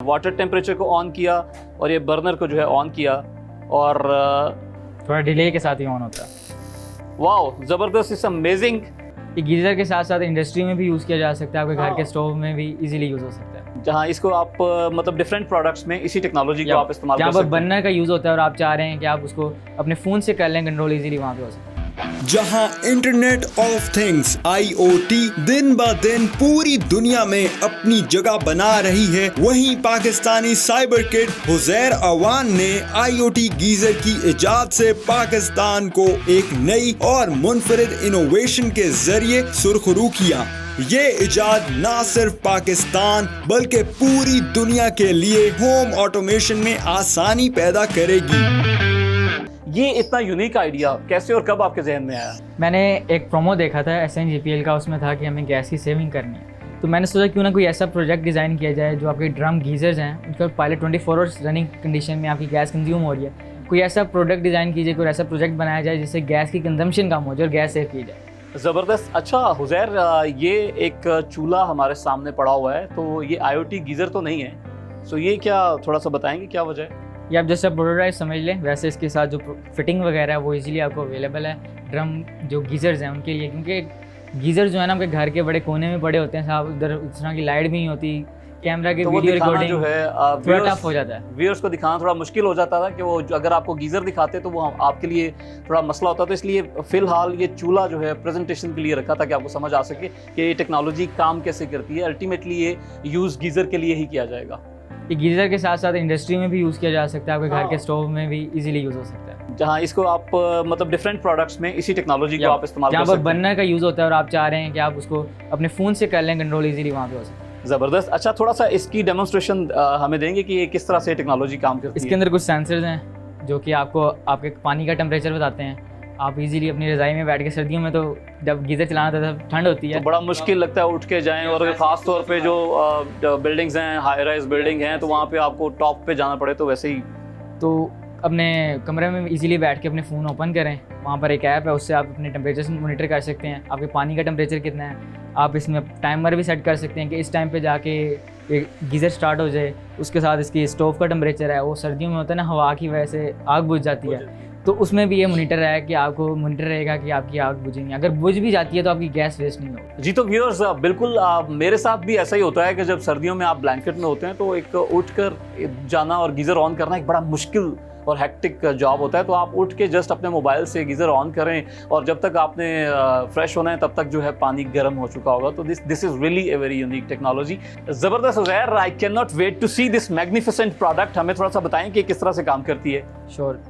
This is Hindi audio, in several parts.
वाटर टेम्परेचर को ऑन किया और ये बर्नर को जो है ऑन किया और थोड़ा डिले के साथ ही ऑन होता है। वाओ ज़बरदस्त, इट्स अमेजिंग। ये गीज़र के साथ साथ इंडस्ट्री में भी यूज़ किया जा सकता है, आपके घर के स्टोव में भी इजीली यूज़ हो सकता है। जहाँ इसको आप मतलब डिफरेंट प्रोडक्ट्स में इसी टेक्नोलॉजी को आप इस्तेमाल कर जहाँ सकते पर हैं। बर्नर का यूज़ होता है और आप चाह रहे हैं कि आप उसको अपने फ़ोन से कर लें कंट्रोल, इजीली वहाँ पे हो सकता है। जहां इंटरनेट ऑफ थिंग्स IoT दिन ब दिन पूरी दुनिया में अपनी जगह बना रही है, वहीं पाकिस्तानी साइबर किड हुजैर अवान ने IoT गीजर की इजाद से पाकिस्तान को एक नई और मुनफरिद इनोवेशन के जरिए सुरखरू किया। ये इजाद ना सिर्फ पाकिस्तान बल्कि पूरी दुनिया के लिए होम ऑटोमेशन में आसानी पैदा करेगी। ये इतना यूनिक आइडिया कैसे और कब आपके जहन में आया? मैंने एक प्रोमो देखा था SNGPL का, उसमें था कि हमें गैस की सेविंग करनी है, तो मैंने सोचा क्यों ना कोई ऐसा प्रोजेक्ट डिज़ाइन किया जाए जो आपके ड्रम गीज़र्स हैं उनका पायलट 24 आवर्स रनिंग कंडीशन में आपकी गैस कंज्यूम हो रही है, कोई ऐसा प्रोडक्ट डिज़ाइन कीजिए, कोई ऐसा प्रोजेक्ट बनाया जाए जिससे गैस की कंजम्पशन कम हो जाए और गैस सेव की जाए। ज़बरदस्त। अच्छा हुजैर, ये एक चूल्हा हमारे सामने पड़ा हुआ है, तो ये IoT गीज़र तो नहीं है, सो ये क्या थोड़ा सा बताएंगे क्या वजह है? ये आप जैसे प्रोटोटाइप समझ लें, वैसे इसके साथ जो फिटिंग वगैरह है वो इजीली आपको अवेलेबल है। ड्रम जो गीज़र्स हैं उनके लिए, क्योंकि गीज़र जो है ना आपके घर के बड़े कोने में पड़े होते हैं साहब, उधर इस तरह की लाइट भी नहीं होती, कैमरा की तो वो वीडियो दिखाना रिकॉर्डिंग जो है थोड़ा टफ हो जाता है। व्यूअर्स को दिखाना थोड़ा मुश्किल हो जाता था कि वो अगर आपको गीज़र दिखाते तो वो आपके लिए थोड़ा मसला होता, तो इसलिए फ़िलहाल ये चूल्हा जो है प्रेजेंटेशन के लिए रखा था कि आपको समझ आ सके कि ये टेक्नोलॉजी काम कैसे करती है। अल्टीमेटली ये यूज़ गीज़र के लिए ही किया जाएगा। ये गीज़र के साथ साथ इंडस्ट्री में भी यूज़ किया जा सकता है, आपके घर के स्टोव में भी इजीली यूज़ हो सकता है। जहाँ इसको आप मतलब डिफरेंट प्रोडक्ट्स में इसी टेक्नोलॉजी को आप इस्तेमाल कर जहाँ सकते पर हैं। बर्नर का यूज़ होता है और आप चाह रहे हैं कि आप उसको अपने फ़ोन से कर लें कंट्रोल, इजीली वहाँ पे हो सकता है। ज़बरदस्त। अच्छा थोड़ा सा इसकी डेमोन्स्ट्रेशन हमें देंगे कि ये किस तरह से टेक्नोलॉजी काम करती है? इसके अंदर कुछ सेंसर्स हैं जो कि आपको आपके पानी का टेम्परेचर बताते हैं। आप इजीली अपनी रज़ाई में बैठ के, सर्दियों में तो जब गीज़र चलाना होता है तब ठंड होती है, तो बड़ा मुश्किल लगता है उठ के जाएं, और ख़ास तौर पे जो बिल्डिंग्स हैं, हाई राइज बिल्डिंग हैं, तो वहाँ पे आपको टॉप पे जाना पड़े, तो वैसे ही तो अपने कमरे में इजीली बैठ के अपने फ़ोन ओपन करें, वहाँ पर एक ऐप है, उससे आप अपने टेम्परेचर मॉनिटर कर सकते हैं, आपके पानी का टेम्परेचर कितना है। आप इसमें टाइमर भी सेट कर सकते हैं कि इस टाइम पे जाके ये गीज़र स्टार्ट हो जाए। उसके साथ इसकी स्टोव का टेम्परेचर है, वो सर्दियों में होता है ना, हवा की वजह से आग बुझ जाती है, तो उसमें भी ये मॉनिटर है कि आपको मॉनिटर रहेगा कि आपकी आग बुझेंगी, अगर बुझ भी जाती है तो आपकी गैस वेस्ट नहीं होगी। जी। तो व्यूअर्स बिल्कुल मेरे साथ भी ऐसा ही होता है कि जब सर्दियों में आप ब्लैंकेट में होते हैं तो एक उठ कर जाना और गीज़र ऑन करना एक बड़ा मुश्किल और हेक्टिक जॉब होता है, तो आप उठ के जस्ट अपने मोबाइल से गीज़र ऑन करें और जब तक आपने फ्रेश होना है तब तक जो है पानी गर्म हो चुका होगा। तो this is really a very unique technology. ज़बरदस्त Huzair, I can not wait to see this magnificent product. हमें थोड़ा सा बताएं कि किस तरह से काम करती है। श्योर,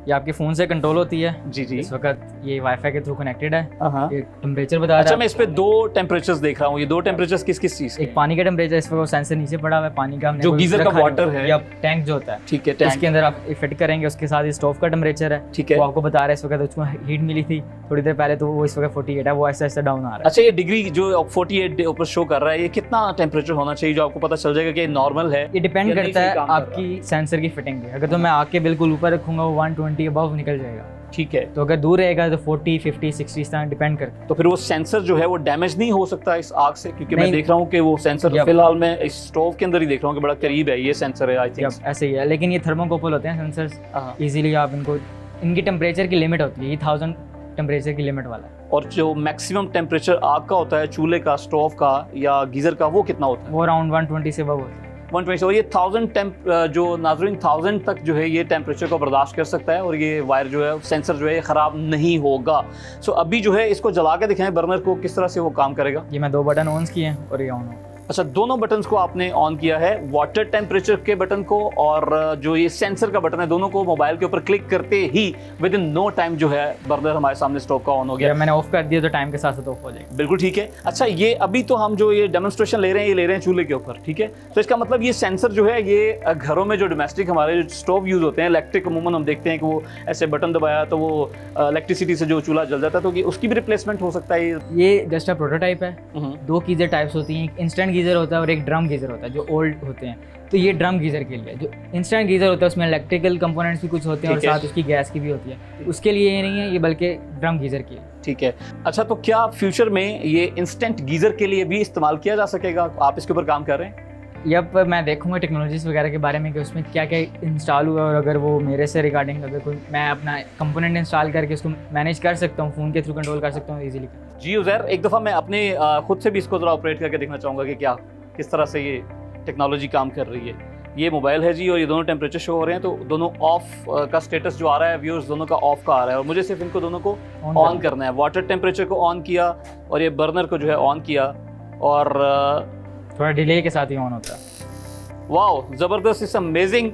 ये आपके फ़ोन से कंट्रोल होती है। जी जी। इस वक्त ये वाईफाई के थ्रू कनेक्टेड है। हाँ। ये टेम्परेचर बता रहा है। अच्छा, मैं इस पे दो टेम्परेचर्स देख रहा हूँ, ये दो टेम्परेचर्स किस किस चीज़ के? एक पानी का टेम्परेचर, इस वक्त सेंसर नीचे पड़ा हुआ है पानी का, हमने जो कोई गीज़र का रखा नहीं वाटर हुआ। है। या टैंक जो होता है, ठीक है, टैंक। इसके अंदर आप फिट करेंगे, उसके साथ स्टोव का टेम्परेचर है, ठीक है। वो आपको बता रहा है इस वक्त उसको हीट मिली थी थोड़ी देर पहले, तो वो इस वक्त 48 है, वो ऐसा ऐसा डाउन आ रहा है। अच्छा, ये डिग्री जो 48 ऊपर शो कर रहा है, ये कितना टेम्परेचर होना चाहिए जो आपको पता चल जाएगा कि नॉर्मल है? ये डिपेंड या नहीं करता सही है काम कर रहा आपकी सेंसर की फिटिंग पे। अगर तो मैं आग के बिल्कुल ऊपर रखूंगा वो 120 अबव निकल जाएगा, ठीक है। तो अगर दूर रहेगा तो 40, 50, 60 इस तरह डिपेंड करता है। तो फिर वो सेंसर जो है वो डैमेज नहीं हो सकता इस आग से? क्योंकि मैं नहीं। देख रहा हूँ कि वो सेंसर या- फिलहाल मैं इस स्टोव के अंदर ही देख रहा हूँ कि बड़ा करीब है ये सेंसर है, आई थिंक। ऐसे ही है, लेकिन ये थर्मोकोपल होते हैं सेंसर्स, इजीली आप इनको, इनकी टेम्परेचर की लिमिट होती है, ये 1000 टेम्परेचर की लिमिट वाला है। और जो मैक्सिमम टेम्परेचर आग का होता है, चूल्हे का, स्टोव का या गीजर का, वो कितना होता है? वो अराउंड 120 से अबव होता है। 120। और ये 1000 जो नाज़रीन 1000 तक जो है ये टेम्परेचर को बर्दाश्त कर सकता है और ये वायर जो है, सेंसर जो है, ख़राब नहीं होगा। सो अभी जो है इसको जला के दिखाएं बर्नर को, किस तरह से वो काम करेगा। ये मैं 2 बटन ऑन किए हैं और ये ऑन हो। अच्छा, दोनों बटन्स को आपने ऑन किया है, वाटर टेम्परेचर के बटन को और जो ये सेंसर का बटन है, दोनों को मोबाइल के ऊपर क्लिक करते ही विद इन नो टाइम जो है बर्नर हमारे सामने स्टोव का ऑन हो गया। जब मैंने ऑफ कर दिया तो टाइम के साथ साथ ऑफ हो जाएगा। बिल्कुल ठीक है। अच्छा, ये अभी तो हम जो ये डेमोन्स्ट्रेशन ले रहे हैं, ये ले रहे हैं चूल्हे के ऊपर, ठीक है। तो इसका मतलब ये सेंसर जो है ये घरों में जो डोमेस्टिक हमारे स्टोव यूज़ होते हैं, इलेक्ट्रिक, अमूमन हम देखते हैं कि वो ऐसे बटन दबाया तो वो इलेक्ट्रिसिटी से जो चूल्हा जल जाता है, तो ये उसकी भी रिप्लेसमेंट हो सकता है। ये जस्ट अ प्रोटोटाइप है। 2 गीज़र टाइप्स होती हैं, एक इंस्टेंट गीज़र होता है और एक ड्रम गीज़र होता है जो ओल्ड होते हैं। तो ये ड्रम गीज़र के लिए, जो इंस्टेंट गीज़र होता है उसमें इलेक्ट्रिकल कंपोनेंट्स भी कुछ होते हैं और साथ उसकी गैस की भी होती है, तो उसके लिए ये नहीं है, ये बल्कि ड्रम गीज़र के लिए। ठीक है। अच्छा, तो क्या फ्यूचर में ये इंस्टेंट गीज़र के लिए भी इस्तेमाल किया जा सकेगा? आप इसके ऊपर काम कर रहे हैं? यप, मैं देखूंगा टेक्नोलॉजीज़ वगैरह के बारे में कि उसमें क्या क्या इंस्टॉल हुआ है, और अगर वो मेरे से रिगार्डिंग अगर कोई मैं अपना कंपोनेंट इंस्टॉल करके उसको मैनेज कर सकता हूँ, फ़ोन के थ्रू कंट्रोल कर सकता हूँ ईजिली। जी उज़ैर, एक दफ़ा मैं अपने खुद से भी इसको ज़रा ऑपरेट करके देखना चाहूँगा कि क्या किस तरह से ये टेक्नोलॉजी काम कर रही है। ये मोबाइल है जी, और ये दोनों टेम्परेचर शो हो रहे हैं, तो दोनों ऑफ का स्टेटस जो आ रहा है व्यूअर्स, दोनों का ऑफ का आ रहा है, और मुझे सिर्फ इनको दोनों को ऑन करना है। वाटर टेम्परेचर को ऑन किया और ये बर्नर को जो है ऑन किया, और थोड़ा डिले के साथ ही ऑन होता है। वाओ, ज़बरदस्त, इट्स अमेजिंग।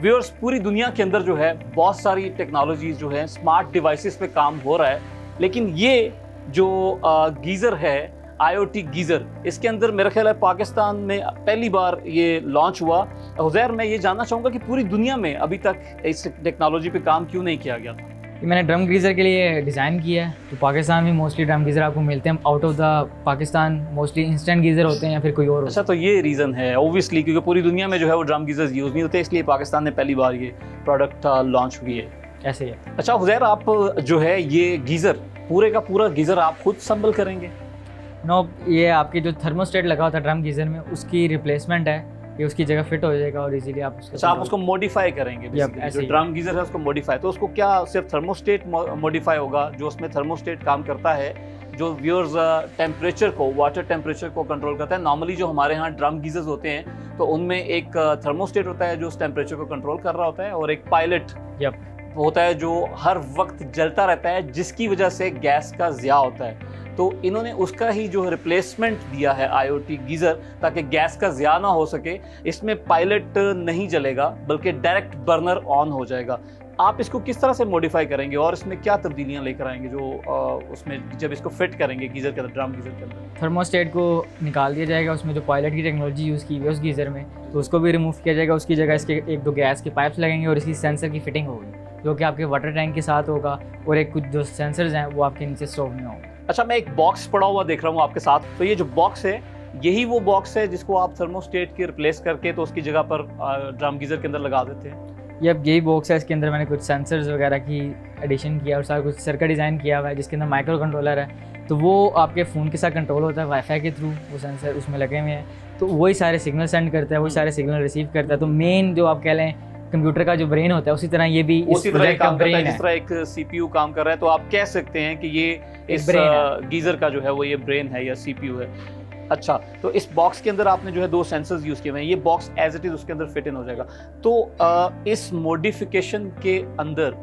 व्यूअर्स, पूरी दुनिया के अंदर जो है बहुत सारी टेक्नोलॉजीज जो है स्मार्ट डिवाइसेस पे काम हो रहा है, लेकिन ये जो गीज़र है IoT गीज़र, इसके अंदर मेरा ख्याल है पाकिस्तान में पहली बार ये लॉन्च हुआ। उज़ैर, मैं ये जानना चाहूँगा कि पूरी दुनिया में अभी तक इस टेक्नोलॉजी पे काम क्यों नहीं किया गया था? ये मैंने ड्रम गीज़र के लिए डिज़ाइन किया है। तो पाकिस्तान में मोस्टली ड्रम गीज़र आपको मिलते हैं, out of the Pakistan mostly instant geyser होते हैं या फिर कोई और। अच्छा, तो ये रीज़न है ऑब्वियसली, क्योंकि पूरी दुनिया में जो है वो ड्रम गीज़र्स यूज़ नहीं होते, इसलिए पाकिस्तान में पहली बार ये प्रोडक्ट लॉन्च हुई है। ऐसे ही है। अच्छा उज़ैर, आप जो है ये गीज़र पूरे का पूरा गीज़र आप खुद संभल करेंगे? नो, ये आपकी जो थर्मोस्टेट लगा होता है ड्रम गीज़र में, उसकी रिप्लेसमेंट है, ये उसकी जगह फिट हो जाएगा और इजीली आप उसको। अच्छा, आप उसको मॉडिफाई करेंगे basically, जो ड्रम गीज़र है उसको मॉडिफाई, तो उसको क्या सिर्फ थर्मोस्टेट मॉडिफाई होगा, जो उसमें थर्मोस्टेट काम करता है, जो व्यूअर्स टेम्परेचर को, वाटर टेम्परेचर को कंट्रोल करता है। नॉर्मली जो हमारे यहाँ ड्रम गीज़र्स होते हैं तो उनमें एक थर्मोस्टेट होता है जो उस टेम्परेचर को कंट्रोल कर रहा होता है, और एक पायलट होता है जो हर वक्त जलता रहता है, जिसकी वजह से गैस का ज़िया होता है। तो इन्होंने उसका ही जो रिप्लेसमेंट दिया है IoT गीज़र, ताकि गैस का ज़िया ना हो सके। इसमें पायलट नहीं जलेगा बल्कि डायरेक्ट बर्नर ऑन हो जाएगा। आप इसको किस तरह से मॉडिफाई करेंगे और इसमें क्या तब्दीलियां लेकर आएंगे जो उसमें जब इसको फिट करेंगे गीज़र के अंदर, ड्रम गीज़र के अंदर? थर्मोस्टेट को निकाल दिया जाएगा, उसमें जो पायलट की टेक्नोलॉजी यूज़ की हुई है उस गीज़र में, तो उसको भी रिमूव किया जाएगा। उसकी जगह इसके 1-2 गैस के पाइप्स लगेंगे और इसकी सेंसर की फिटिंग होगी, जो कि आपके वाटर टैंक के साथ होगा, और एक कुछ जो सेंसर्स हैं वो आपके नीचे स्टोव में होंगे। अच्छा, मैं एक बॉक्स पड़ा हुआ देख रहा हूँ आपके साथ, तो ये जो बॉक्स है यही वो बॉक्स है जिसको आप थर्मोस्टेट की रिप्लेस करके तो उसकी जगह पर ड्रम गीज़र के अंदर लगा देते हैं? यही बॉक्स है, इसके अंदर मैंने कुछ सेंसर्स वगैरह की एडिशन किया और सारा कुछ सर्किट डिज़ाइन किया हुआ है, जिसके अंदर माइक्रो कंट्रोलर है, तो वो आपके फ़ोन के साथ कंट्रोल होता है वाईफाई के थ्रू, वो सेंसर उसमें लगे हुए हैं, तो वही सारे सिग्नल सेंड करता है, वही सारे सिग्नल रिसीव करता है। तो मेन जो आप कह लें कंप्यूटर का जो ब्रेन होता है, उसी तरह ये भी उसी तरह काम करता है जिस तरह एक CPU काम कर रहा है। तो आप कह सकते हैं कि ये इस गीज़र का जो है वो ये ब्रेन है या CPU है। अच्छा, तो इस बॉक्स के अंदर आपने जो है 2 सेंसर्स यूज़ किए हुए हैं, ये बॉक्स एज इट इज़ उसके अंदर फिट इन हो जाएगा। तो इस मॉडिफिकेशन के अंदर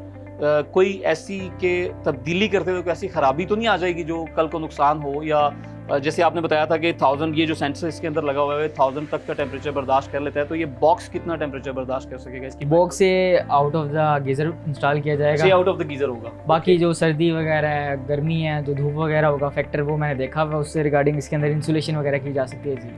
कोई ऐसी के तब्दीली करते हुए कोई ऐसी ख़राबी तो नहीं आ जाएगी जो कल को नुकसान हो, या जैसे आपने बताया था कि 1000, ये जो सेंसर इसके अंदर लगा हुआ है 1000 तक का टेम्परेचर बर्दाश्त कर लेता है, तो ये बॉक्स कितना टेम्परेचर बर्दाश्त कर सकेगा? इसकी बॉक्स से out of the geyser install किया जाएगा, आउट ऑफ द गीज़र होगा। बाकी जो सर्दी वगैरह है, गर्मी है, जो धूप वगैरह होगा फैक्टर, वो मैंने देखा हुआ, उससे रिगार्डिंग इसके अंदर इंसुलेशन वगैरह की जा सकती है जी।